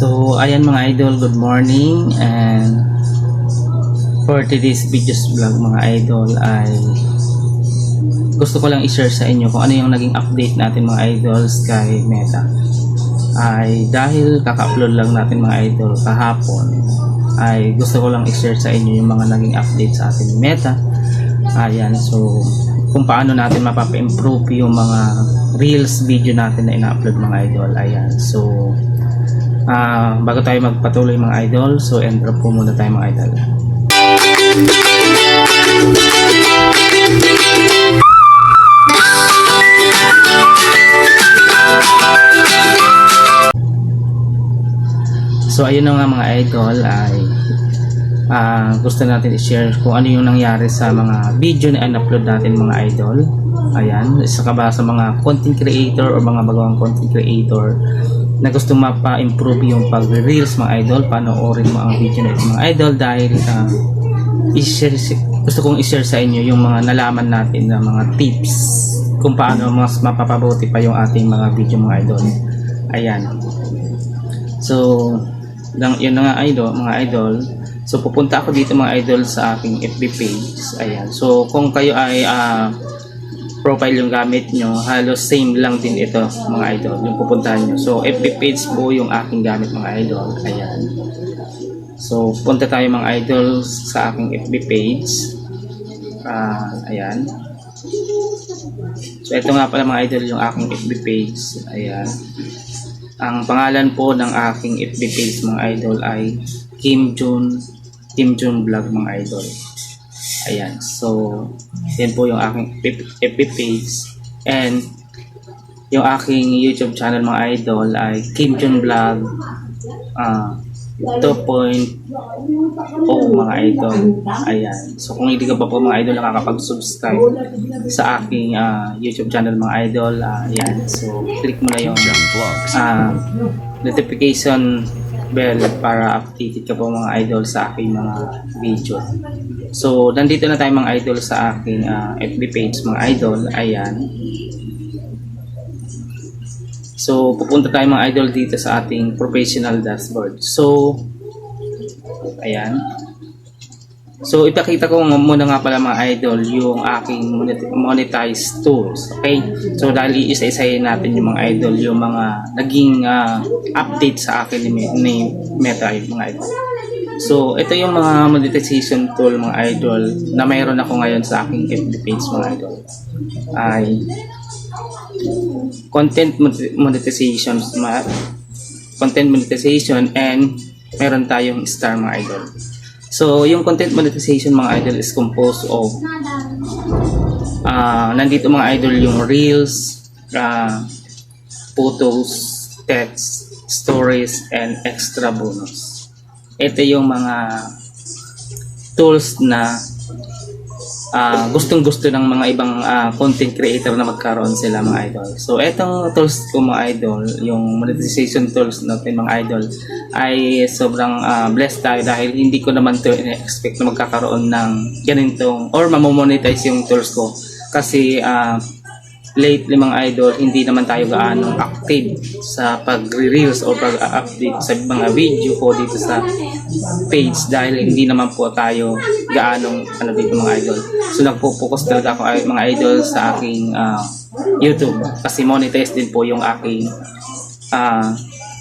So ayan mga idol, good morning, and for today's videos vlog mga idol ay gusto ko lang i-share sa inyo kung ano yung naging update natin mga idols kay Meta. Ay dahil kaka-upload lang natin mga idol kahapon, ay gusto ko lang i-share sa inyo yung mga naging update sa atin ni Meta. Ayan, so kung paano natin mapapa-improve yung mga reels video natin na ina-upload mga idol. Ayan, so bago tayo magpatuloy mga idol, so intro po muna tayo mga idol. So ayun na nga mga idol, ay gusto natin i-share kung ano yung nangyari sa mga video na in-upload natin mga idol. Ayan, isa ka ba sa mga content creator o mga bagong content creator na gusto mapa-improve yung pag-reels mga idol, panoorin mo ang video na ito mga idol, dahil gusto kong i-share sa inyo yung mga nalaman natin na mga tips kung paano mas mapapabuti pa yung ating mga video mga idol. Ayan, so yun na nga idol, mga idol. So pupunta ako dito mga idol sa aking FB page. Ayan, so kung kayo ay profile yung gamit nyo, halos same lang din ito mga idol yung pupuntahan nyo. So FB page po yung aking gamit mga idol. Ayan, so punta tayo mga idol sa aking FB page. Ayan, so ito nga pala mga idol yung aking FB page. Ayan, ang pangalan po ng aking FB page mga idol ay Kim Jun Vlog mga idol. Ayan, so yan po yung aking FB page, and yung aking YouTube channel mga idol ay Kim Jun Vlog 2.0 mga idol. Ayan, so kung hindi ka pa po mga idol nakakapag-subscribe sa aking YouTube channel mga idol, ayan, so click mo na yung notification bell para updated ka po mga idol sa aking mga video. So nandito na tayo mga idol sa aking FB page mga idol. Ayan, so pupunta tayo mga idol dito sa ating professional dashboard. So ayan, so ipakita ko muna nga pala mga idol yung aking monetize tools. Okay, so dahil iisa-isahin natin yung mga idol yung mga naging update sa akin ni Meta mga idol. So ito yung mga monetization tool mga idol na mayroon ako ngayon sa aking FB page mga idol. Ay content monetization, and meron tayong star mga idol. So yung content monetization mga idol is composed of nandito mga idol yung reels, photos, text, stories, and extra bonus. Ito yung mga tools na gustong-gusto ng mga ibang content creator na magkaroon sila mga idol. So etong tools ko mga idol, yung monetization tools natin mga idol, ay sobrang blessed tayo dahil hindi ko naman to expect na magkakaroon ng ganitong or mamomonetize yung tools ko. Kasi lately mga idol, hindi naman tayo gaano active sa pag-reels o pag-update sa mga video ko dito sa page dahil hindi naman po tayo gaano dito mga idol. So nagpo-focus talaga ako mga idol sa aking YouTube kasi monetize din po yung aking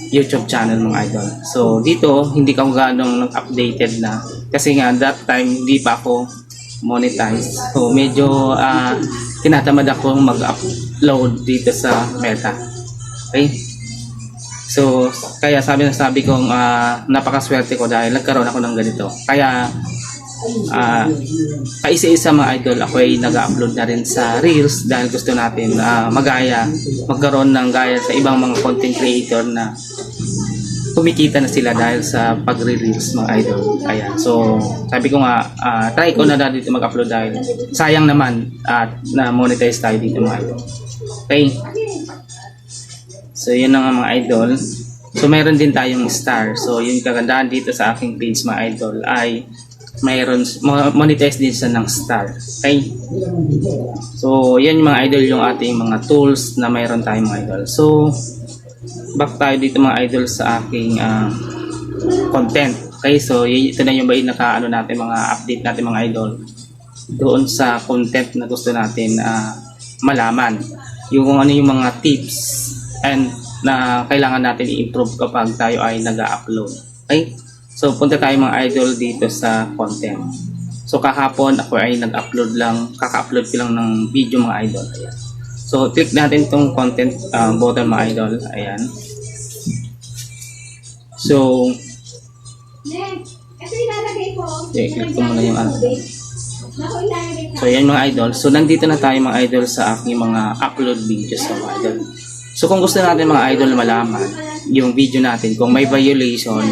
YouTube channel mga idol. So dito hindi ko gaano updated na kasi nga that time hindi pa ako monetize. So medyo tinatamad ako mag-upload dito sa Meta. Okay? So kaya sabi kong napakaswerte ko dahil nagkaroon ako ng ganito. Kaya kaisa-isa mga idol, ako ay nag-upload na rin sa Reels dahil gusto natin magkaroon ng gaya sa ibang mga content creator na kumikita na sila dahil sa pag-release mga idol. Ayan, so sabi ko nga try ko na dito mag-upload dahil sayang naman at na monetize tayo dito mga idol. Okay, so yun na nga mga idol. So mayroon din tayong star. So yung kagandahan dito sa aking page mga idol ay mayroon monetize din siya ng star. Okay, so yan yung mga idol yung ating mga tools na mayroon tayong mga idol. So back tayo dito mga idol sa aking content. Okay, so ito na yung ba yung naka-ano natin, mga update natin mga idol doon sa content na gusto natin malaman. Yung kung ano yung mga tips and na kailangan natin i-improve kapag tayo ay nag-upload. Okay? So punta tayo mga idol dito sa content. So kahapon ako ay nag-upload lang, kaka-upload ko lang ng video mga idol. Ayan. So click natin tong content button mga idol. Ayan. So okay, click ko muna yung ano. So yan mga idol. So nandito na tayo mga idol sa aking mga upload videos mga idol. So kung gusto natin mga idol malaman yung video natin kung may violation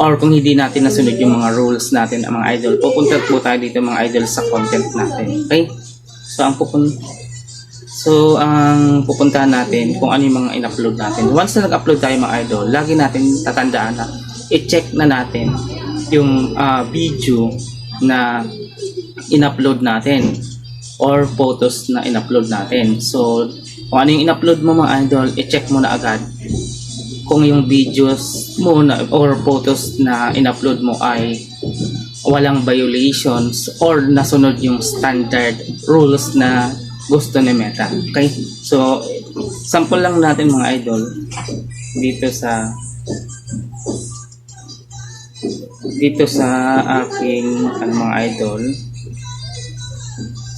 or kung hindi natin nasunod yung mga rules natin mga idol, pupunta po tayo dito mga idol sa content natin. Okay? So ang pupuntahan natin kung ano yung mga in-upload natin. Once na nag-upload tayo mga idol, lagi natin tatandaan na i-check na natin yung video na in-upload natin or photos na in-upload natin. So kung ano yung in-upload mo mga idol, i-check mo na agad kung yung videos mo na, or photos na in-upload mo ay walang violations or nasunod yung standard rules na gusto ni Meta. Okay? So, sample lang natin mga idol dito sa aking mga idol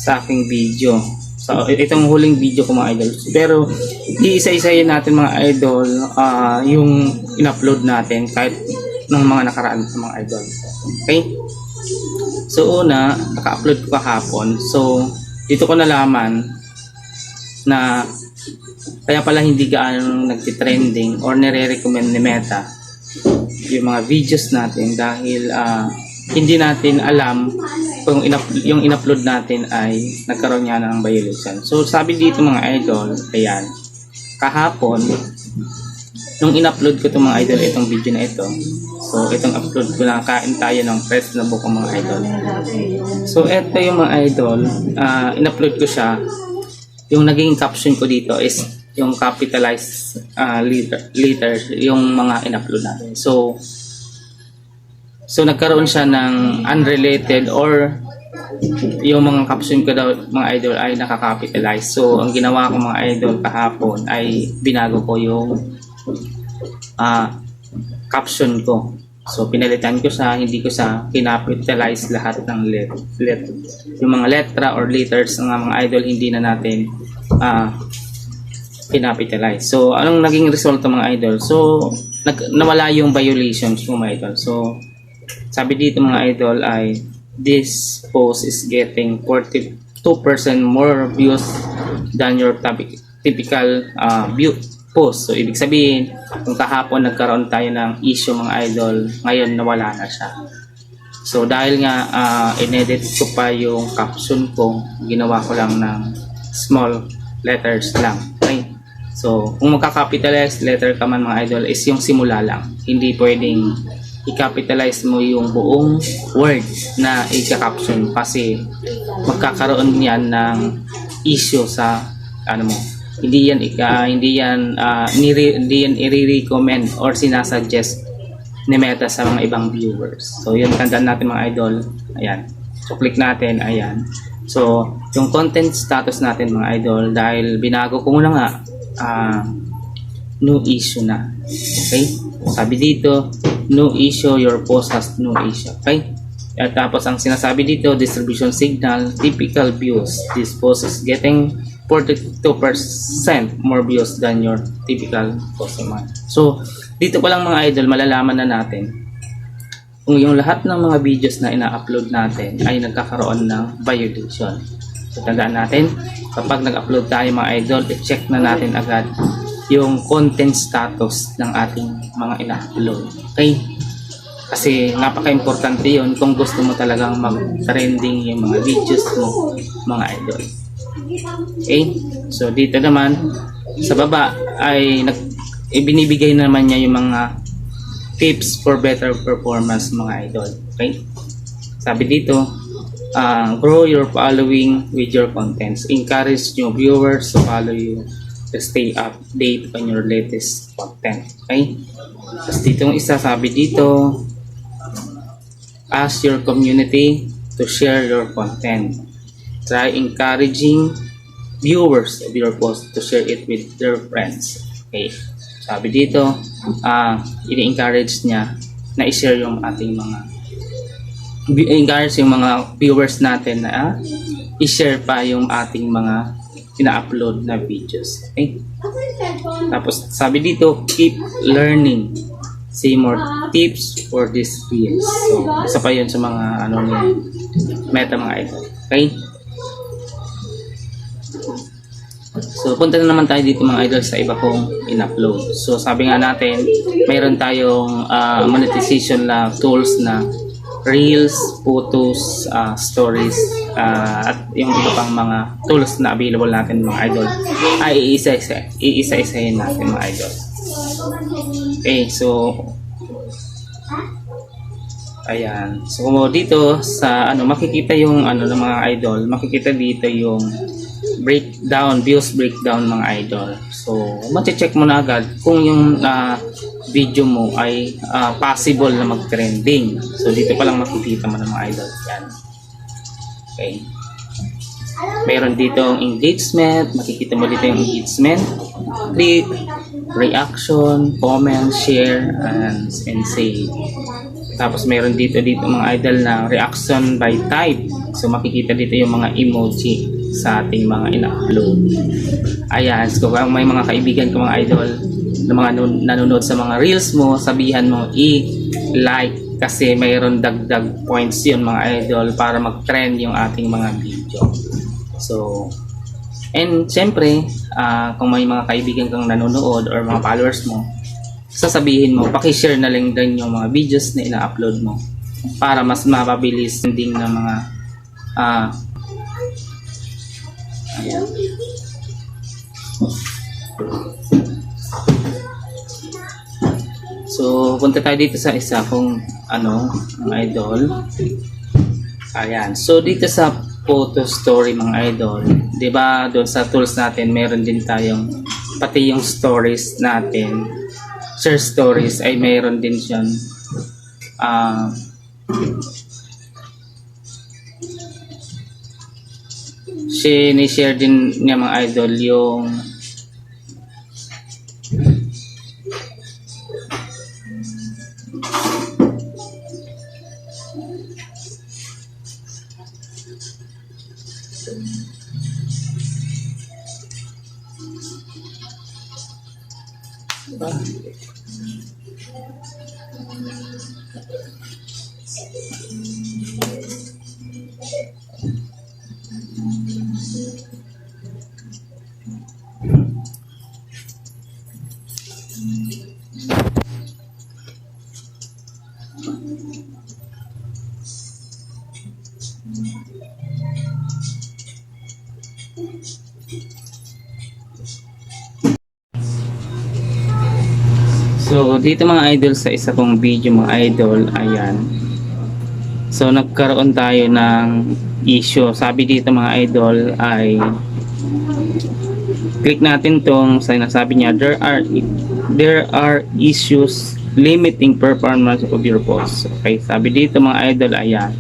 sa aking video. So, itong huling video ko mga idol. Pero, iisa-isayin natin mga idol yung in-upload natin kahit ng mga nakaraan sa mga idol. Okay? So, una, naka-upload ko kahapon. So, dito ko nalaman na kaya pala hindi gaano nagtitrending or nire-recommend ni Meta yung mga videos natin dahil hindi natin alam kung yung in-upload natin ay nagkaroon niya ng violation. So sabi dito mga idol, ayan, kahapon nung in-upload ko itong mga idol, itong video na ito, so itong upload ko na kain tayo ng fresh na buko mga idol. So ito yung mga idol, in-upload ko siya. Yung naging caption ko dito is yung capitalized letters, yung mga in-upload natin. So nagkaroon siya ng unrelated or yung mga caption ko daw mga idol ay nakakapitalize. So ang ginawa ko mga idol kahapon ay binago ko yung caption ko. So pinalitan ko siya, hindi ko siya kinapitalize lahat ng yung mga letra or letters ng mga idol hindi na natin kinapitalize. So anong naging resulta mga idol? So nawala yung violations mga idol. So sabi dito mga idol ay this post is getting 42% more views than your typical view post. So ibig sabihin kung kahapon nagkaroon tayo ng issue mga idol, ngayon nawala na siya. So dahil nga inedit ko pa yung caption ko, ginawa ko lang ng small letters lang. Okay? So kung magka-capitalize letter ka man mga idol is yung simula lang. Hindi pwedeng i-capitalize mo yung buong word na i-caption kasi magkakaroon yan ng issue sa ano mo. Hindi yan i-recommend or sinasuggest ni Meta sa mga ibang viewers. So yun, tandaan natin mga idol. Ayan. So click natin, ayan. So yung content status natin mga idol, dahil binago ko muna nga no issue na. Okay? Sabi dito, no issue, your post has no issue. Okay? At tapos ang sinasabi dito, distribution signal, typical views. This post is getting 42% more views than your typical post. So, dito pa lang mga idol, malalaman na natin kung yung lahat ng mga videos na ina-upload natin ay nagkakaroon ng violation. So, tandaan natin, kapag nag-upload tayo mga idol, i-check na natin agad yung content status ng ating mga ina-upload. Okay? Kasi napaka-importante yun kung gusto mo talagang mag-trending yung mga videos mo, mga idol. Okay? So, dito naman, sa baba, ay ibinibigay naman niya yung mga tips for better performance, mga idol. Okay? Sabi dito, grow your following with your contents. Encourage new viewers to follow you to stay update on your latest content. Okay? Tapos dito yung isa, sabi dito, ask your community to share your content. Try encouraging viewers of your post to share it with their friends. Okay. Sabi dito, ini-encourage niya na i-share yung ating mga encourage yung mga viewers natin na i-share pa yung ating mga ina-upload na videos. Okay? Tapos sabi dito, keep learning. See more tips for this reels. So, isa pa yun sa mga ano ni Meta mga idol. Okay? So, punta na naman tayo dito mga idol sa iba kong in-upload. So, sabi nga natin, mayroon tayong monetization na tools na reels, photos, stories, at yung iba pang mga tools na available natin mga idol ay iisa-isahin natin mga idol. Okay, so ayan. So dito sa makikita yung ng mga idol, makikita dito yung views breakdown mga idol. So mache-check mo na agad kung yung video mo ay possible na mag-trending. So dito pa lang makikita mo ng mga idol. Yan. Okay. Meron dito ang engagement, makikita mo dito yung engagement, click, reaction, comment, share, and save. Tapos meron dito mga idol na reaction by type. So makikita dito yung mga emoji sa ating mga in-upload. Ayan, so kung may mga kaibigan ko mga idol na mga nanonood sa mga reels mo, sabihan mo i-like kasi mayroon dagdag points yun mga idol para mag-trend yung ating mga video. So, and syempre, kung may mga kaibigan kang nanonood or mga followers mo, sasabihin mo, paki-share na lang din yung mga videos na ina-upload mo para mas mapabilis din ng mga ayan. So, punta tayo dito sa isa kung mga idol. Ayan. So, dito sa photo story mga idol, 'di ba? Doon sa tools natin, meron din tayong pati yung stories natin. Share stories ay meron din siyan. Share din niya mga idol yung So dito mga idol sa isa kong video mga idol, ayan. So nagkaroon tayo ng issue. Sabi dito mga idol ay click natin tong sinasabi niya, there are issues limiting performance of your post. Okay, sabi dito mga idol, ayan.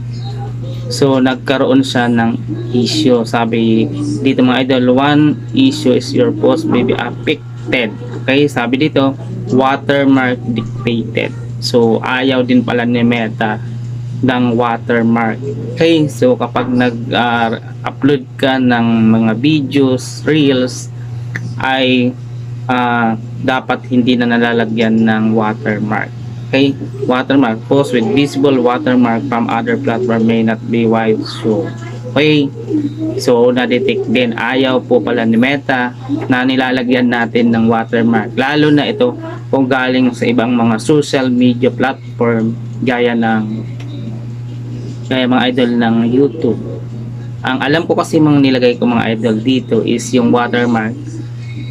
So nagkaroon siya ng issue. Sabi dito mga idol, one issue is your post may be affected. Okay, sabi dito watermark dictated. So ayaw din pala ni Meta ng watermark. Okay, so kapag nag-upload ka ng mga videos, reels, ay dapat hindi na nalalagyan ng watermark. Okay, watermark post with visible watermark from other platform may not be wide show. Okay, so na-detect din, ayaw po pala ni Meta na nilalagyan natin ng watermark, lalo na ito kung galing sa ibang mga social media platform gaya mga idol ng YouTube. Ang alam ko kasi mga nilagay ko mga idol dito is yung watermark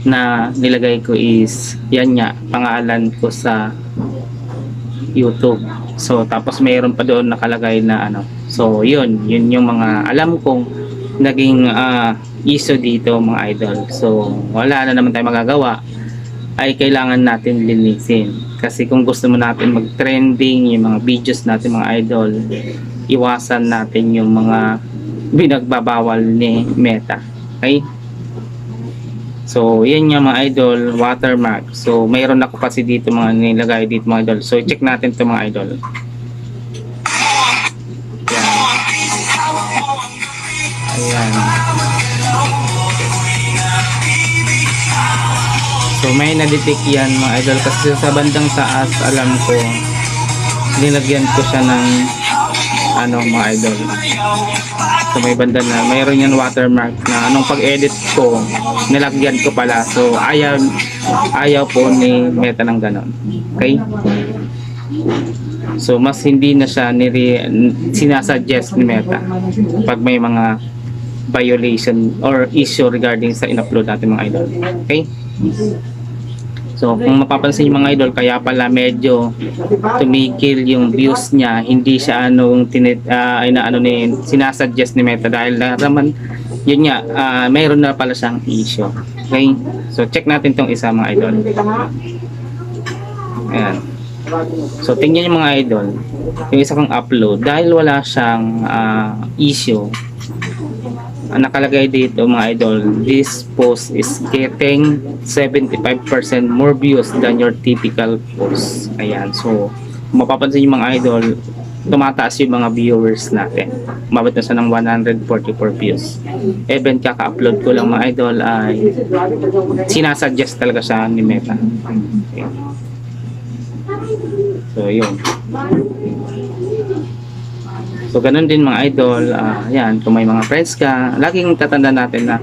na nilagay ko is yan nga, pangalan ko sa YouTube. So tapos mayroon pa doon nakalagay na so yun yung mga alam kong naging issue dito mga idol. So wala na naman tayong magagawa, ay kailangan natin linisin. Kasi kung gusto mo natin mag-trending yung mga videos natin mga idol, iwasan natin yung mga binagbabawal ni Meta. Okay? So, yan yung mga idol, watermark. So, mayroon ako kasi dito mga nilagay dito mga idol. So, check natin ito mga idol. Ayan. Ayan. So, may na-detect yan mga idol. Kasi sa bandang taas, alam ko, nilagyan ko siya ng mga idol. So may banda na mayroon yan watermark na anong pag-edit ko nilagyan ko pala. So ayaw po ni Meta ng ganon. Okay? So mas hindi na siya sinasuggest ni Meta pag may mga violation or issue regarding sa in-upload natin mga idol. Okay? So kung mapapansin yung mga idol, kaya pala medyo tumigil yung views niya, hindi siya sinasuggest ni Meta dahil naman yun nga, mayroon na pala siyang issue. Okay? So check natin tong isa mga idol. Ayan. So tingnan yung mga idol, yung isa kong upload, dahil wala siyang issue, nakalagay dito mga idol, this post is getting 75% more views than your typical post. Ayan, so mapapansin yung mga idol, tumataas yung mga viewers natin. Umabot na siya ng 144 views. Even kaka-upload ko lang mga idol ay sinasuggest talaga siya ni Meta. Okay. So yun. So ganun din mga idol, yan, kung may mga friends ka, laging tatanda natin na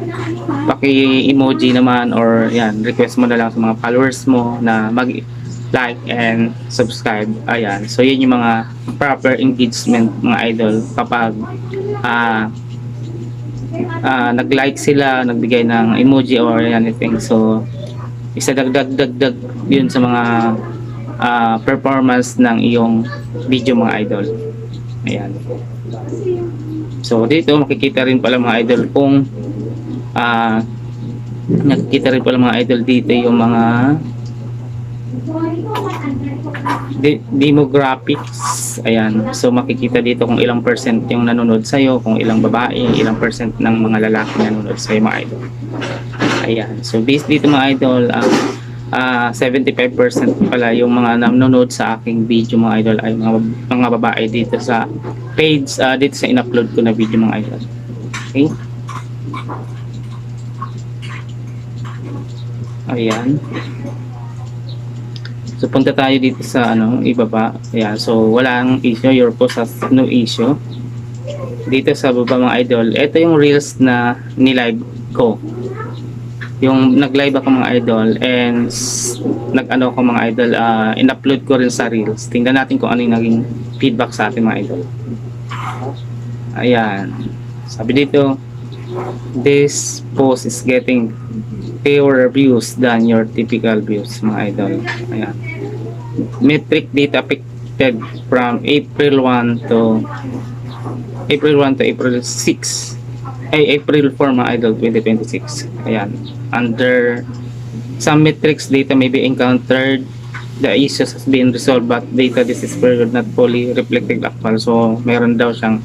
paki-emoji naman or yan, request mo na lang sa mga followers mo na mag-like and subscribe. Ayan, so yun yung mga proper engagement mga idol kapag nag-like sila, nagbigay ng emoji or anything. So isa dagdag yun sa mga performance ng iyong video mga idol. Ayan. So dito makikita rin pala mga idol kung nakikita rin pala mga idol dito yung mga demographics. Ayan. So makikita dito kung ilang percent yung nanonood sa'yo, kung ilang babae, ilang percent ng mga lalaki nanonood sa'yo mga idol. Ayan. So based dito mga idol, 75% pala yung mga nanonood sa aking video mga idol ay mga babae dito sa page, dito sa in-upload ko na video mga idol. Okay? Ayan. So punta tayo dito sa ibaba. Ayan. So walang issue, your post has no issue. Dito sa baba mga idol, ito yung reels na nilive ko. Yung nag-live ako mga idol and nag-ano ko mga idol, in-upload ko rin sa reels. Tingnan natin kung ano yung naging feedback sa atin mga idol. Ayan. Sabi dito, this post is getting fewer views than your typical views mga idol. Ayan. Metric data affected from April 1 to April 6. April 4 mga idol 2026. Ayan. Under some metrics, data may be encountered, the issues has been resolved, but data this is period not fully reflected actual. So meron daw siyang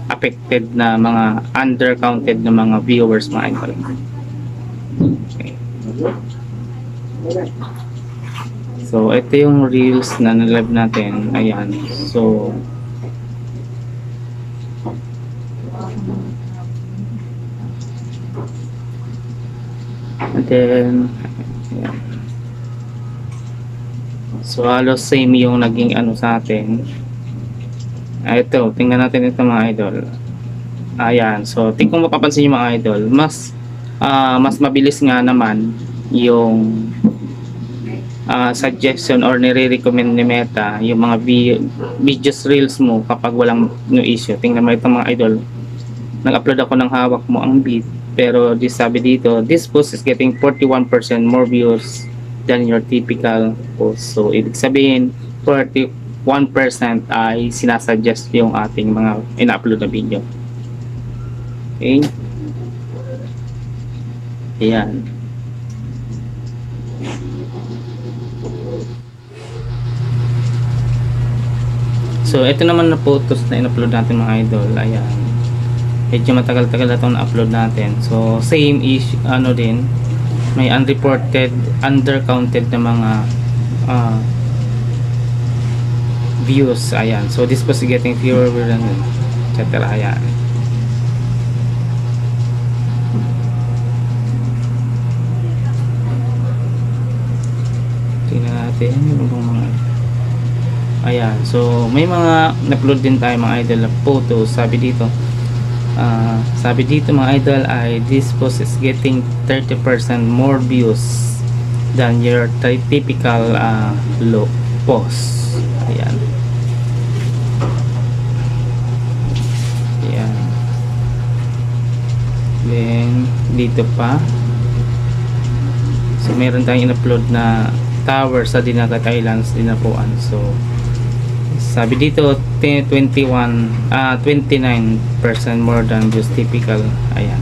affected na mga undercounted na mga viewers mga idol. Okay. So ito yung reels na na-live natin. Ayan. So and then ayan. So halos same yung naging sa atin. Ito, tingnan natin ito mga idol. Ayan, so kung mapapansin yung mga idol, mas mabilis nga naman yung suggestion or nire-recommend ni Meta yung mga videos reels mo kapag walang no issue. Tingnan mo ito mga idol. Nag-upload ako ng hawak mo ang beat, pero sabi dito, this post is getting 41% more views than your typical post. So ibig sabihin 41% ay sinasuggest yung ating mga ina-upload na video. Okay? Ayan. So, ito naman na photos na in-upload natin mga idol. Ayan. Medyo matagal-tagal na itong na-upload natin. So, same ish, ano din. May unreported, undercounted na mga views. Ayan. So, this was getting fewer than etc. Ayan. Tingnan natin yung mga ayan, so may mga na-upload din tayo mga idol na photos. Sabi dito mga idol ay this post is getting 30% more views than your typical low post. Ayan. Ayan. Then dito pa, so meron tayong in-upload na tower sa Dinagat Islands, Dinapuan. So sabi dito 29% more than just typical. Ayan.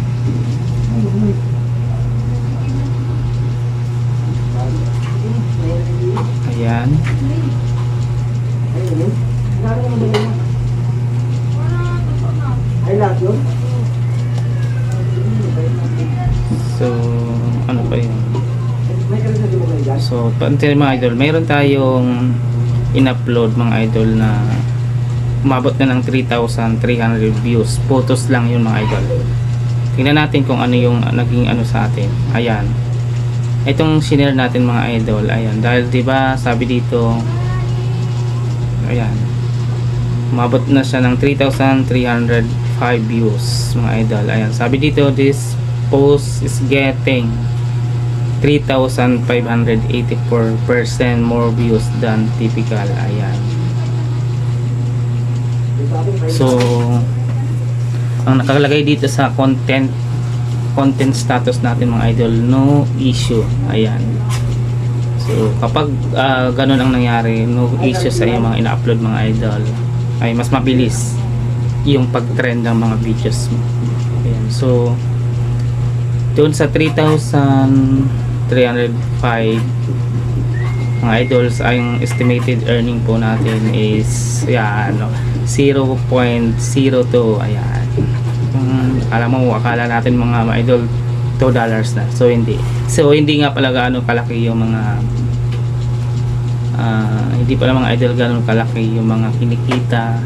Ayan. So ano pa yun? So pantin mga idol, mayroon tayong in-upload mga idol na umabot na ng 3,300 views. Photos lang yun mga idol. Tingnan natin kung ano yung naging ano sa atin. Ayan. Itong shinare natin mga idol. Ayan. Dahil diba sabi dito, ayan, umabot na siya ng 3,305 views mga idol. Ayan. Sabi dito, this post is getting 3,584% more views than typical. Ayan. So ang nakalagay dito sa content status natin mga idol, no issue. Ayan. So kapag ganun ang nangyari, no issue sa yung mga ina-upload mga idol, ay mas mabilis yung pag-trend ng mga videos mo. Ayan. So doon sa 3,305 mga idols, ang estimated earning po natin is yan, 0.02. Ayan. Akala natin mga idol $2 na. So hindi nga pala gaano kalaki yung mga hindi pala mga idol gaano kalaki yung mga kinikita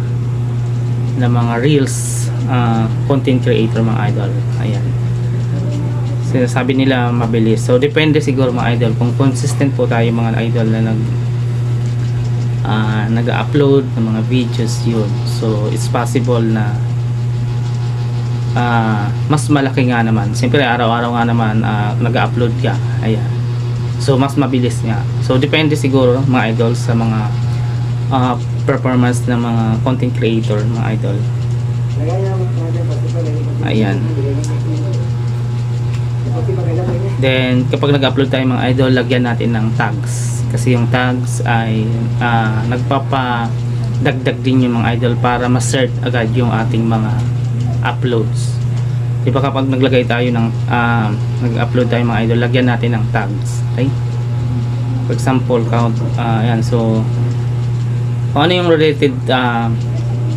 na mga reels content creator mga idol. Ayan. Sinasabi nila mabilis. So depende siguro mga idol kung consistent po tayo mga idol na nag-upload ng mga videos yun. So it's possible na mas malaki nga naman. Siyempre araw-araw nga naman nag-upload ka. Ayan. So mas mabilis nga. So depende siguro mga idol sa mga performance ng mga content creator mga idol. Ayan. Then kapag nag-upload tayo mga idol, lagyan natin ng tags kasi yung tags ay nagpapadagdag din yung mga idol para ma-search agad yung ating mga uploads. Diba kapag naglagay tayo ng nag-upload tayo mga idol, lagyan natin ng tags. Okay? For example, count ayan, so kung ano yung related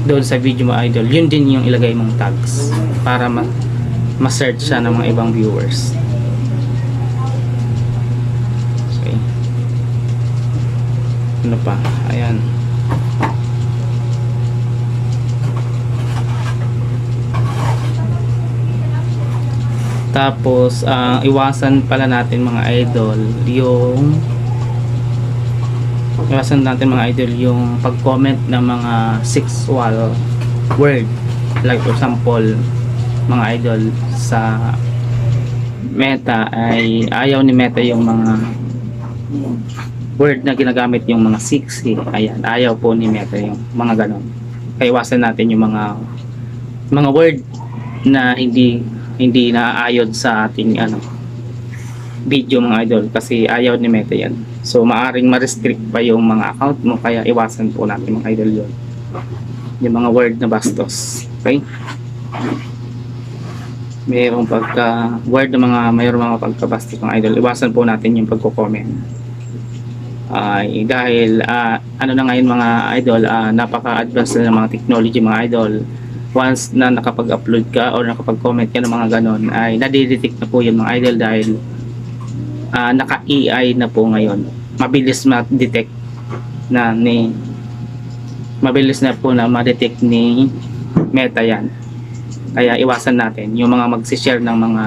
doon sa video mo idol, yun din yung ilagay mong tags para ma-search siya ng mga ibang viewers. Okay. Ano pa? Ayan. Tapos iwasan pala natin mga idol yung pag-comment ng mga sexual word, like for example mga idol sa Meta ay ayaw ni Meta yung mga word na ginagamit yung mga sexy. Ayan, ayaw po ni Meta yung mga ganon. Kaya iwasan natin yung mga word na hindi naaayon sa ating video mga idol kasi ayaw ni Meta yan. So maaring ma-restrict pa yung mga account mo, kaya iwasan po natin mga idol yun, yung mga word na bastos. Okay? mayroong pagka word ng mayroong mga pagkabastos mga idol, iwasan po natin yung pagko-comment. Dahil ano na ngayon mga idol, napaka-advanced na ng mga technology mga idol. Once na nakapag-upload ka or nakapag-comment ka ng mga ganon, ay nadidetect na po yun mga idol dahil naka-AI na po ngayon. Mabilis ma-detect na mabilis na po na ma-detect ni Meta yan. Kaya iwasan natin yung mga mag-share ng mga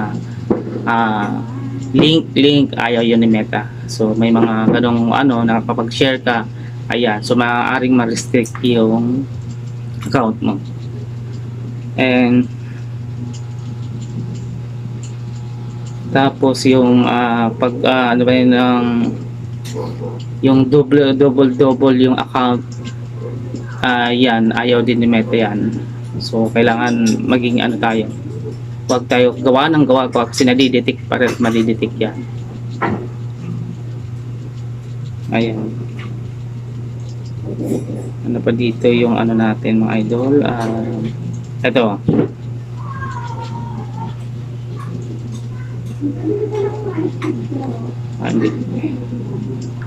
link, ayaw yun ni Meta. So may mga ganong nakapag-share ka, ayan, so maaaring ma-restrict yung account mo. And tapos yung pag ano ba yun, yung double yung account, yan, ayaw din ni Meta yan. So kailangan maging tayo, huwag tayo gawa ng gawa kasi nadidetect pa rin, madidetect yan. Ayan, ano pa dito yung natin mga idol, ito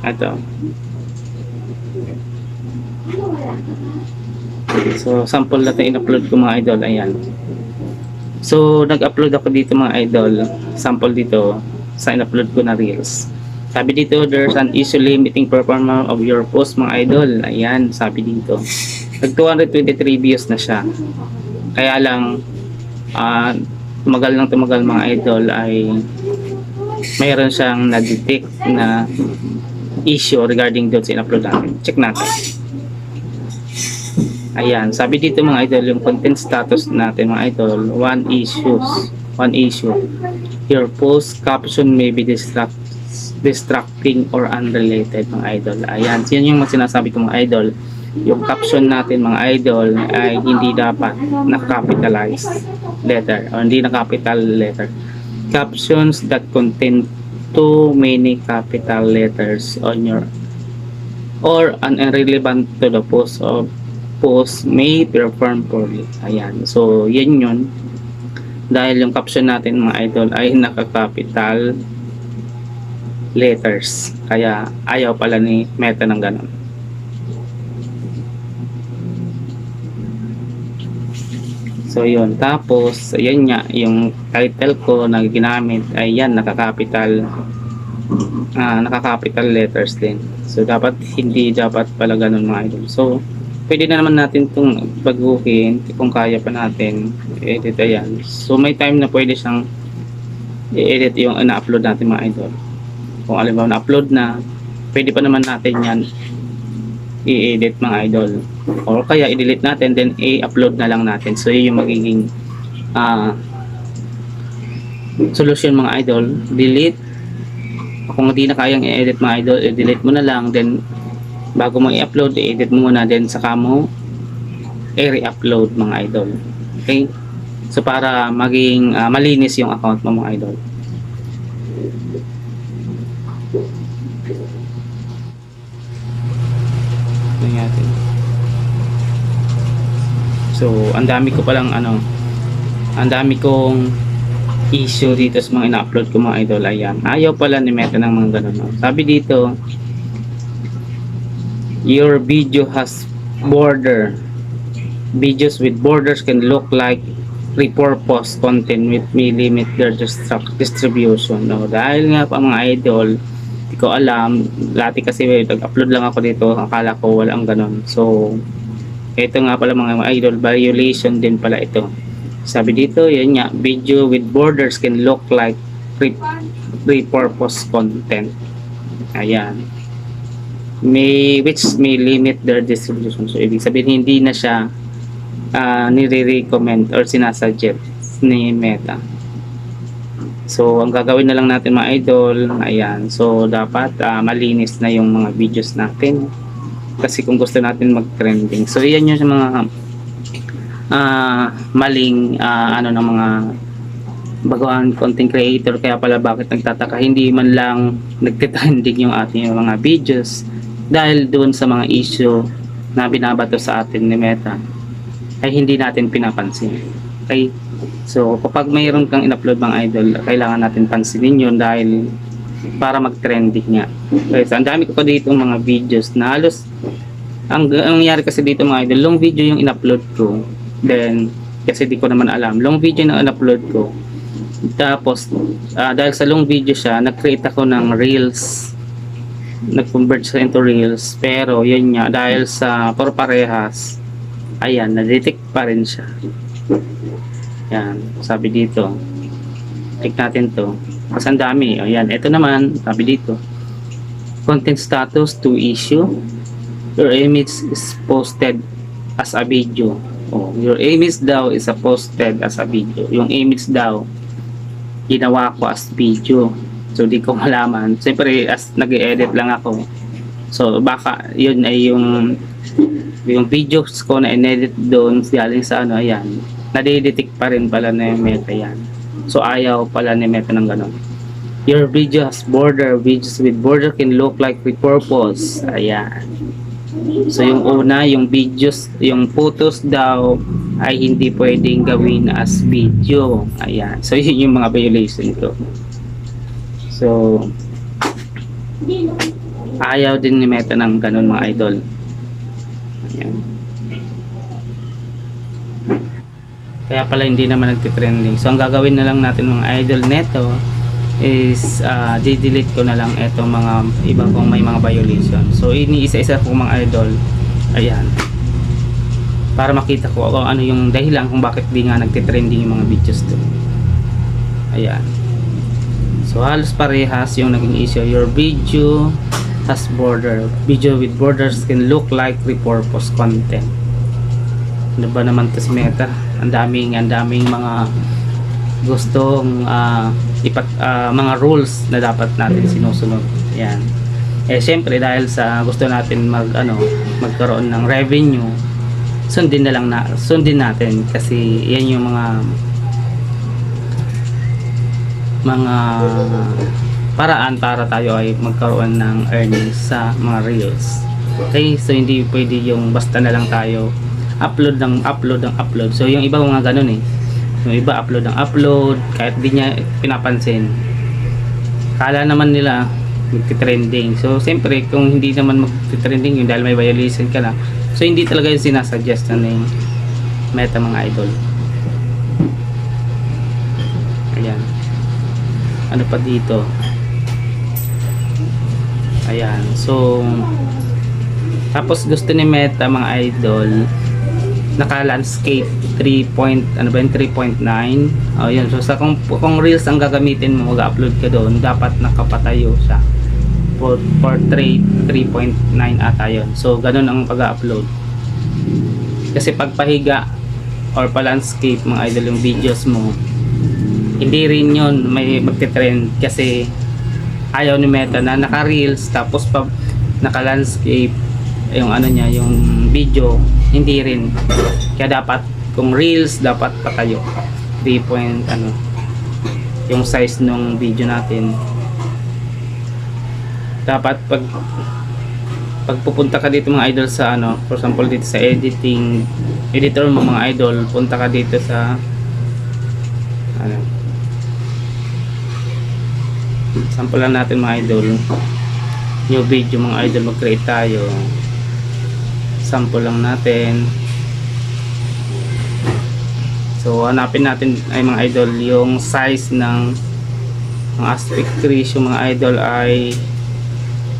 ito. So sample na ito in-upload ko mga idol. Ayan, so nag-upload ako dito mga idol, sample dito sa in-upload ko na reels. Sabi dito, there's an issue limiting performance of your post mga idol. Ayan, sabi dito nag 223 views na siya. Kaya lang tumagal mga idol, ay mayroon siyang na-detect na issue regarding doon sa in-upload natin. Check natin. Ayan, sabi dito mga idol, yung content status natin mga idol, one issue. Your post caption may be distracting or unrelated mga idol. Ayan, yan yung sinasabi ko mga idol. Yung caption natin mga idol ay hindi dapat nakapitalize letter o hindi na capital letter. Captions that contain too many capital letters on your or irrelevant to the post may perform poorly. Ayan, so yan yun, dahil yung caption natin mga idol ay naka-capital letters, kaya ayaw pala ni Meta ng ganon. So yun, tapos ayan nga, yung title ko na ginamit ay yan, naka-capital letters din. So hindi dapat pala ganun mga idol. So pwede na naman natin itong baguhin kung kaya pa natin i-edit. Ayan, so may time na pwede siyang i-edit yung na-upload natin mga idol. Kung alam mo na-upload na, pwede pa naman natin yan i-edit mga idol, or kaya i-delete natin then i-upload na lang natin. So yun yung magiging solution mga idol. Delete, kung hindi na kayang i-edit mga idol, i-delete mo na lang, then bago mo i-upload, i-edit mo muna, then saka mo i-re-upload mga idol. Okay, so para maging malinis yung account mo mga idol. Natin. So ang dami ko palang ang dami kong issue dito sa mga ina-upload ko mga idol. Ayan, ayaw pala ni Meta ng mga ganun. Sabi dito, your video has border. Videos with borders can look like repurposed content with may limit their distribution. No, dahil nga pa mga idol, hindi ko alam, dati kasi nag-upload lang ako dito, akala ko walang ganon. So ito nga pala mga idol, violation din pala ito. Sabi dito, yan nga, video with borders can look like repurposed content. Ayan, which may limit their distribution. So ibig sabihin hindi na siya nire-recommend or sinasuggest ni Meta. So ang gagawin na lang natin mga idol, ayan, so dapat malinis na yung mga videos natin kasi kung gusto natin mag-trending. So yan yung mga maling ng mga baguhan content creator. Kaya pala bakit nagtataka hindi man lang nagte-trending yung ating mga videos, dahil doon sa mga issue na binabato sa atin ni Meta ay hindi natin pinapansin. Okay, So kapag mayroon kang in-upload mga idol, kailangan natin pansinin yun dahil para mag-trending nga. Okay, so ang dami ko pa dito mga videos na halos ang nangyari kasi dito mga idol, long video yung in-upload ko. Then kasi di ko naman alam, long video na in-upload ko. Tapos dahil sa long video siya, nag-create ako ng reels, nag-convert siya into reels, pero yun nga dahil sa parehas, ayan, na-detect pa rin siya. Yan, sabi dito, click natin to kasi ang dami. Ayan, ito naman sabi dito, content status to issue, your image is posted as a video. Your image daw is posted as a video. Yung image daw ginawa ko as video, so di ko malaman. Siyempre as nag-edit lang ako, so baka yun ay yung videos ko na in-edit doon galing sa ano. Ayan, nadidetect pa rin pala na yung Meta yan. So ayaw pala ni Meta ng ganun. Your video has border. Videos with border can look like with purpose. Ayan. So yung una, yung videos, yung photos daw ay hindi pwedeng gawin as video. Ayan. So yun yung mga violation ko. So ayaw din ni Meta ng ganun mga idol. Ayan. Kaya pala hindi naman nagtitrending. So ang gagawin na lang natin mga idol neto is di-delete ko na lang etong mga iba kong may mga violation. So iniisa-isa ko mga idol. Ayan. Para makita ko kung ano yung dahilan kung bakit di nga nagtitrending yung mga videos to. Ayan. So halos parehas yung naging issue. Your video has border. Video with borders can look like repurpose content. Ano ba naman to si Meta? Ang daming mga gustong mga rules na dapat natin sinusunod. Ayan. Eh syempre dahil sa gusto natin magkaroon ng revenue, sundin natin kasi yan yung mga paraan para tayo ay magkaroon ng earnings sa mga reels. Okay, so hindi pwede yung basta na lang tayo upload. So yung iba mga ganun eh. Yung iba upload kahit di niya pinapansin. Kala naman nila magti-trending. So siyempre kung hindi naman magti-trending yun dahil may violation ka na. So hindi talaga yung sinasuggest na yung Meta mga idol. Ayan. Ano pa dito? Ayan. So tapos gusto ni Meta mga idol naka-landscape 3.9. Yun. So kung reels ang gagamitin mo, mag-upload ka doon, dapat nakapatayo siya. Portrait 3.9 ata yun. So ganun ang pag-upload. Kasi pagpahiga or pa-landscape mga idol yung videos mo, hindi rin yun may magte-trend kasi ayaw ni Meta na naka-reels tapos naka-landscape yung niya, yung video, hindi rin. Kaya dapat kung reels dapat patayo 3 yung size ng video natin. Dapat pag pupunta ka dito mga idol sa for example dito sa editor mo mga idol, punta ka dito sa sample lang natin mga idol, new video mga idol, mag-create tayo. Sample lang natin. So hanapin natin ay mga idol yung size ng aspect ratio mga idol ay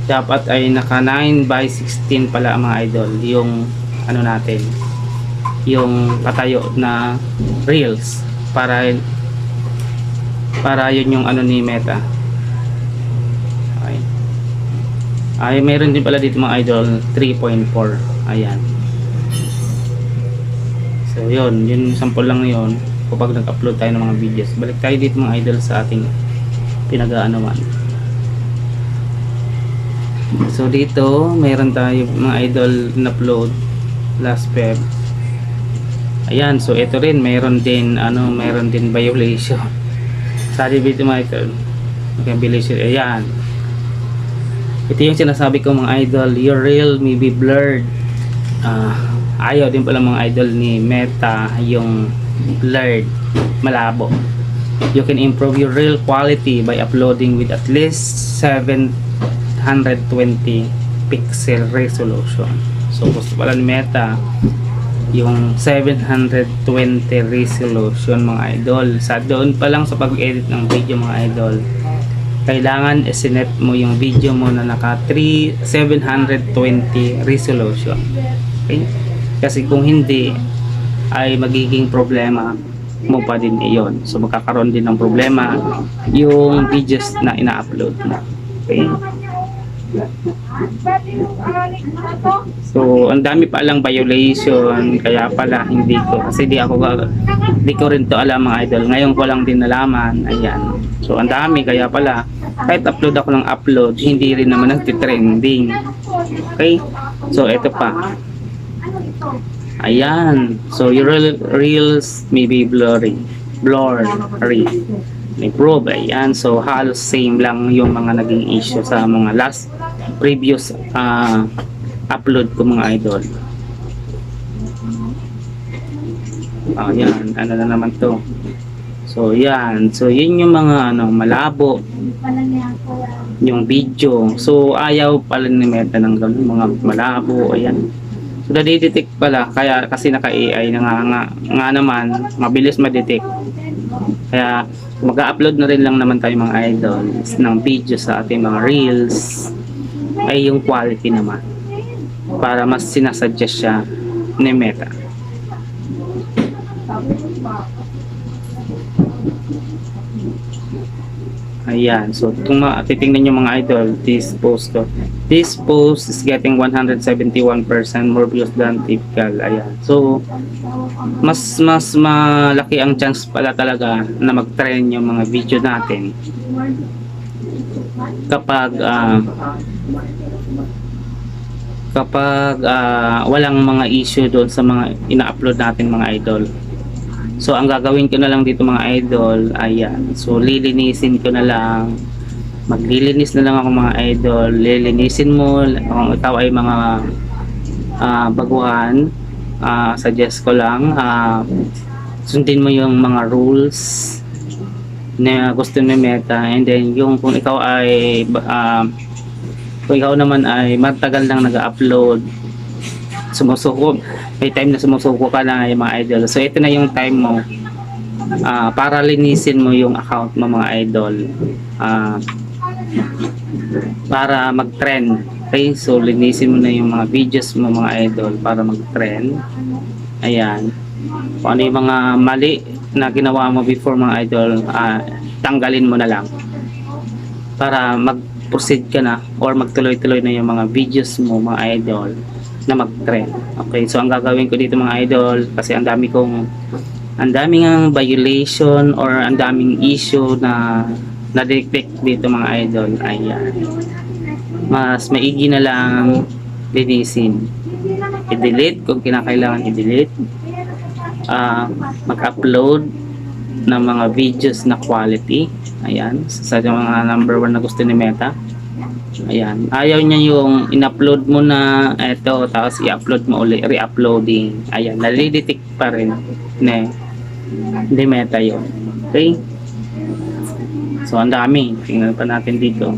dapat ay naka 9:16 pala mga idol yung natin, yung patayo na reels para yun yung ni Meta. Ay meron din pala dito mga idol 3.4. Ayan. So yun sample lang yun kapag nag-upload tayo ng mga videos. Balik tayo dito mga idol sa ating pinag-aanoman. So dito meron tayo mga idol na-upload last Feb. Ayan, so ito rin meron din violation. Sabi dito mga idol, violation. Ayan. Ito yung sinasabi ko mga idol, your reel may be blurred. Ayaw din pala mga idol ni Meta yung blurred, malabo. You can improve your reel quality by uploading with at least 720 pixel resolution. So gusto pala ni Meta yung 720 resolution mga idol. Sa doon pa lang sa pag-edit ng video mga idol, kailangan isinet mo yung video mo na naka 720 resolution. Okay? Kasi kung hindi ay magiging problema mo pa din iyon. So magkakaroon din ng problema yung videos na ina-upload mo. Okay? So ang dami pa lang violation, kaya pala hindi ko, kasi di ko rin to alam mga idol. Ngayon ko lang din nalaman. Ayan. So ang dami, kaya pala kahit upload ako ng upload, hindi rin naman nagtitrending. Okay? So ito pa. Ayan. So your reels may be blurry. Improve. Ayan. So halos same lang yung mga naging issue sa mga last previous upload ko mga idol. Ayan. Ano na naman to. So yan. So yun yung mga malabo yung video. So ayaw pala ni Meta ng ganun, mga malabo. Ayan. So nadidetect pala, kaya kasi naka-AI na nga naman, mabilis ma-detect. Kaya mag-upload na rin lang naman tayo mga idols ng video sa ating mga reels, ay yung quality naman, para mas sinasuggest siya ni Meta. Ayan, so kung titingnan nyo mga idol, this post is getting 171% more views than typical. Ayan, so mas malaki ang chance pala talaga na mag-trend yung mga video natin kapag walang mga issue doon sa mga ina-upload natin mga idol. So ang gagawin ko na lang dito mga idol, ayan, so lilinisin ko na lang, maglilinis na lang ako mga idol. Lilinisin mo kung ikaw ay mga baguhan, suggest ko lang, sundin mo yung mga rules na gusto ni Meta, and then yung kung ikaw naman ay matagal nang nag-upload, sumusuko, may time na sumusuko ka na yung mga idol. So ito na yung time mo para linisin mo yung account mo mga idol, para mag-trend. Okay, so linisin mo na yung mga videos mo mga idol para mag-trend. Ayan, kung ano yung mga mali na ginawa mo before mga idol, tanggalin mo na lang para mag-proceed ka na or magtuloy-tuloy na yung mga videos mo mga idol na mag-trend. Okay, so ang gagawin ko dito mga idol, kasi ang daming violation or ang daming issue na na-detect dito mga idol. Ayan, mas maigi na lang linisin, i-delete kung kinakailangan i-delete, mag-upload ng mga videos na quality. Ayan, sa mga number 1 na gusto ni Meta. Ayan, ayaw niya yung in-upload mo na eto tapos i-upload mo ulit, re-uploading. Ayan, nalidetect pa rin ni Meta yun. Okay, so ang dami, tingnan pa natin dito.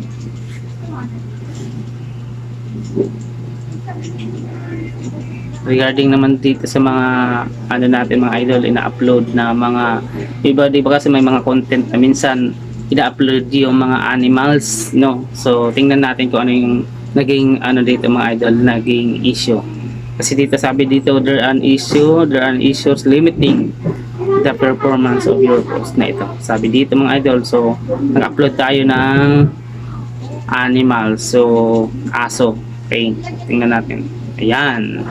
Regarding naman dito sa mga natin mga idol, ina-upload na mga iba, di ba kasi may mga content na minsan ina-upload yung mga animals, no? So tingnan natin kung ano yung naging dito mga idol, naging issue. Kasi dito sabi dito, there are issues limiting the performance of your post na ito. Sabi dito mga idol, so nag-upload tayo ng animal, so aso. Okay, tingnan natin. Ayan.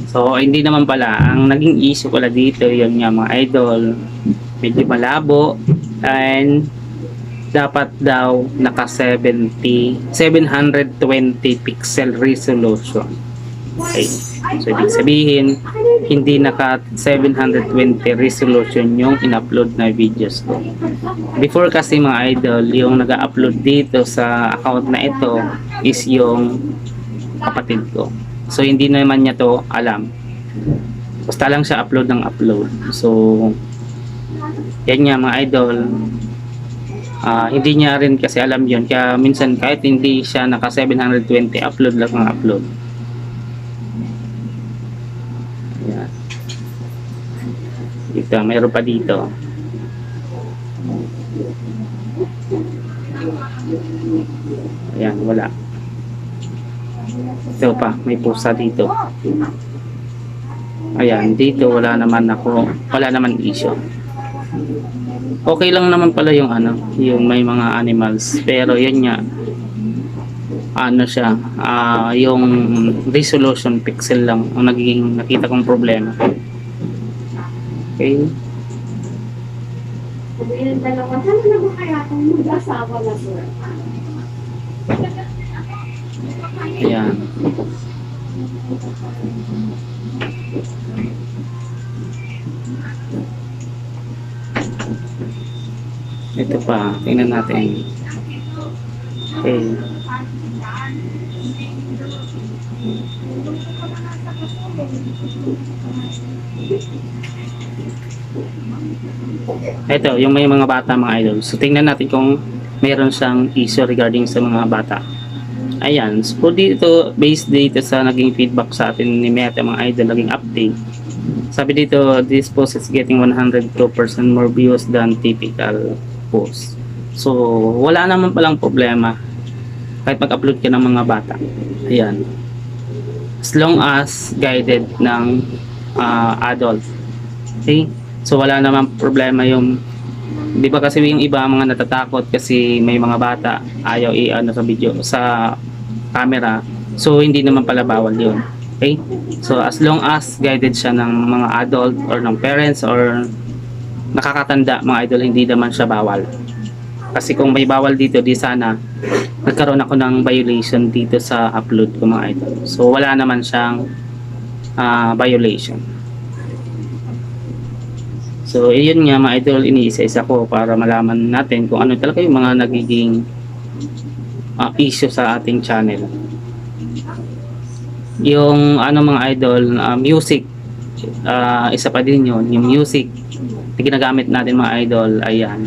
So hindi naman pala, ang naging issue pala dito yung mga idol, medyo malabo, and dapat daw naka 720 pixel resolution. Okay, so ibig sabihin hindi naka 720 resolution yung in-upload na videos ko. Before kasi mga idol, yung nag-upload dito sa account na ito is yung kapatid ko. So hindi naman niya to alam. Basta lang siya upload ng upload. So, yan nga mga idol. Hindi niya rin kasi alam yun. Kaya minsan kahit hindi siya naka 720, upload lang ng upload. Ayan. Dito, mayroon pa dito. Ayan, wala. Ito pa, may pusa dito. Ayan, dito wala naman issue. Okay lang naman pala yung yung may mga animals, pero yun nga, siya, yung resolution pixel lang ang naging nakita kong problema. Okay. Yung dalawa, sana na ba kaya kung mag-asawa na sir? Ayan. Ito pa, tingnan natin. Okay. Ito, yung may mga bata mga idol. So, tingnan natin kung meron siyang issue regarding sa mga bata. Ayan. So, dito, based dito sa naging feedback sa atin ni Meta mga idol, naging update. Sabi dito, this post is getting 102% more views than typical post. So, wala naman palang problema kahit mag-upload ka ng mga bata. Ayan. As long as guided ng adult. Okay? So, wala naman problema yung, di ba kasi yung iba mga natatakot kasi may mga bata ayaw sa video, sa camera. So, hindi naman pala bawal yun. Okay? So, as long as guided siya ng mga adult or ng parents or nakakatanda, mga idol, hindi naman siya bawal. Kasi kung may bawal dito, di sana nagkaroon ako ng violation dito sa upload ko mga idol. So, wala naman siyang violation. So, yun nga mga idol, iniisa-isa ko para malaman natin kung ano talaga yung mga nagiging issue sa ating channel. Yung mga idol, music, isa pa din yun, yung music na ginagamit natin mga idol, ayan.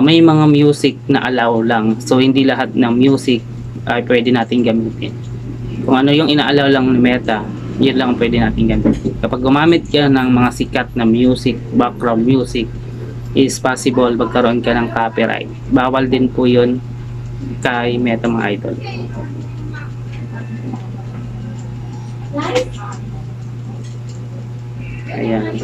May mga music na allow lang, so hindi lahat ng music ay pwede natin gamitin. Kung ano yung ina-allow lang ni Meta, yun lang pwede natin gamitin. Kapag gumamit ka ng mga sikat na music, background music, is possible magkaroon ka ng copyright. Bawal din po yun kay Meta mga idol. Ayan.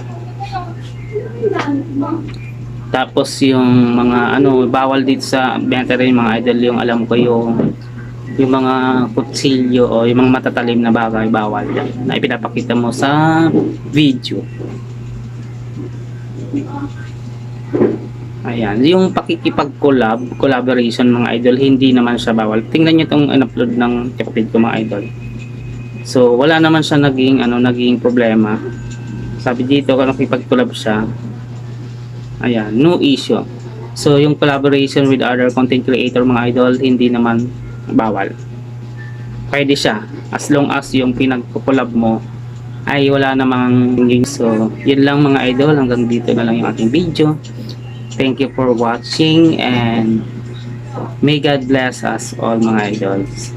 Tapos yung mga bawal dito sa Meta rin mga idol, yung alam ko yung mga kutsilyo o yung mga matatalim na bagay, bawal yan na ipinapakita mo sa video. Ayan, yung collaboration mga idol, hindi naman siya bawal. Tingnan nyo itong in-upload ng kapatid ko mga idol. So, wala naman siya naging problema. Sabi dito, kung nakipag-collab siya, ayan, no issue. So, yung collaboration with other content creator mga idol, hindi naman bawal. Pwede siya, as long as yung pinag-collab mo ay wala namang. So, yun lang mga idol, hanggang dito na lang yung ating video. Thank you for watching and may God bless us all mga idols.